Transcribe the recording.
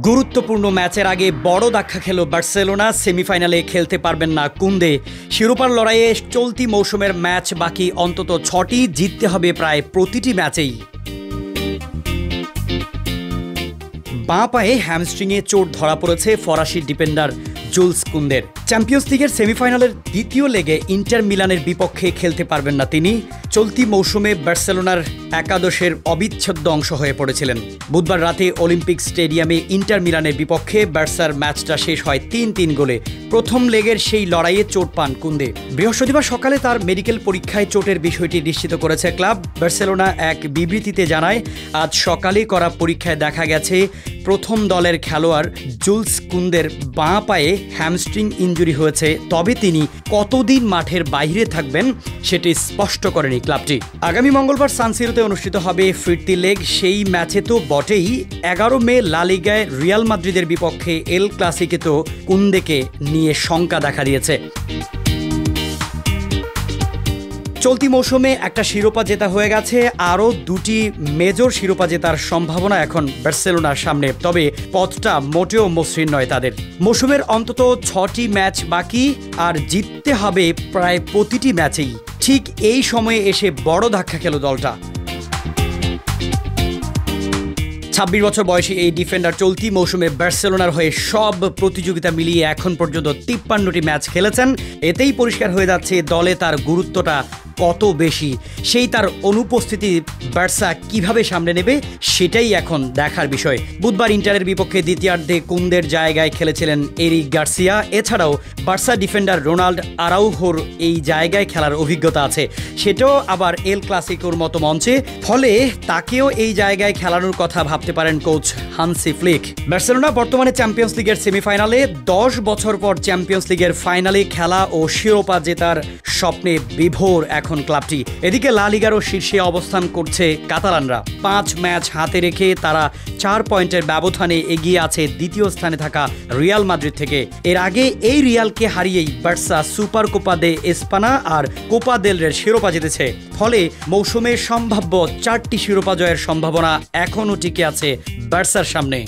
গুরুত্বপূর্ণ ম্যাচের আগে বড় ধাক্কা খেল বার্সেলোনা। সেমিফাইনালে খেলতে পারবেন না কুন্দে। শিরোপার লড়াইয়ে চলতি মৌসুমের ম্যাচ বাকি অন্তত ৬টি, জিততে হবে প্রায় প্রতিটি ম্যাচেই। বাঁ পায়ে হ্যামস্ট্রিংয়ে চোট ধরা পড়েছে ফরাসি ডিফেন্ডার জুলস কুন্দের। চ্যাম্পিয়ন্স লিগের সেমিফাইনালের দ্বিতীয় লেগে ইন্টার মিলানের বিপক্ষে খেলতে পারবেন না তিনি। চলতি মৌসুমে বার্সেলোনার একাদশের অবিচ্ছেদ্য অংশ হয়ে পড়েছিলেন। বুধবার রাতে অলিম্পিক স্টেডিয়ামে ইন্টার মিলানের বিপক্ষে বার্সার ম্যাচটা শেষ হয় ৩-৩ গোলে। প্রথম লেগের সেই লড়াইয়ে চোট পান কুন্দে। বৃহস্পতিবার সকালে তার মেডিকেল পরীক্ষায় চোটের বিষয়টি নিশ্চিত করেছে ক্লাব। বার্সেলোনা এক বিবৃতিতে জানায়, আজ সকালে করা পরীক্ষায় দেখা গেছে প্রথম দলের খেলোয়াড় জুলস কুন্দের বাঁ পায়ে হ্যামস্ট্রিং ইনজুরি হয়েছে, তবে তিনি কতদিন মাঠের বাইরে থাকবেন সেটি স্পষ্ট করেনি ক্লাবটি। আগামী মঙ্গলবার সান সিরোতে অনুষ্ঠিত হবে ফিরতি লেগ। সেই ম্যাচে তো বটেই, ১১ মে লা লিগায় রিয়াল মাদ্রিদের বিপক্ষে এল ক্লাসিকে তো কুন্দেকে নিয়ে শঙ্কা দেখা দিয়েছে। চলতি মৌসুমে একটা শিরোপা জেতা হয়ে গেছে, আরও দুটি মেজর শিরোপা জেতার সম্ভাবনা এখন বার্সেলোনার সামনে। তবে পথটা মোটেও মসৃণ নয় তাদের। মৌসুমের অন্তত ৬টি ম্যাচ বাকি, আর জিততে হবে প্রায় প্রতিটি ম্যাচেই। ঠিক এই সময়ে এসে বড় ধাক্কা খেল দলটা। ২৬ বছর বয়সী এই ডিফেন্ডার চলতি মৌসুমে বার্সেলোনার হয়ে সব প্রতিযোগিতা মিলিয়ে এখন পর্যন্ত ৫৩টি ম্যাচ খেলেছেন। এতেই পরিষ্কার হয়ে যাচ্ছে দলে তার গুরুত্বটা কত বেশি। সেই তার অনুপস্থিতি বার্সা কিভাবে সামনে নেবে সেটাই এখন দেখার বিষয়। বুধবার ইন্টারের বিপক্ষে দ্বিতীয়ার্ধে কুন্দের জায়গায় খেলেছিলেন এরিক গার্সিয়া। এছাড়াও বার্সা ডিফেন্ডার রোনাল্ড আরাউহোর এই জায়গায় খেলার অভিজ্ঞতা আছে, সেটাও আবার এল ক্লাসিকোর মতো মঞ্চে। ফলে তাকেও এই জায়গায় খেলানোর কথা ভাবতে পারেন কোচ হান্সি ফ্লিক। বার্সেলোনা বর্তমানে চ্যাম্পিয়ন্স লিগের সেমিফাইনালে, ১০ বছর পর চ্যাম্পিয়ন্স লিগের ফাইনালে খেলা ও শিরোপা জেতার স্বপ্নে বিভোর এখন ক্লাবটি। এদিকে লা লিগারও শীর্ষে অবস্থান করছে কাতালানরা। ৫ ম্যাচ হাতে রেখে তারা ৪ পয়েন্টের ব্যবধানে এগিয়ে আছে দ্বিতীয় স্থানে থাকা রিয়াল মাদ্রিদ থেকে। এর আগে এই রিয়ালকে হারিয়েই বার্সা সুপার কোপা দে এসপানা আর কোপা দেল রের শিরোপা জিতেছে। ফলে মৌসুমে সম্ভাব্য ৪টি শিরোপা জয়ের সম্ভাবনা এখনও টিকে আছে বার্সার সামনে।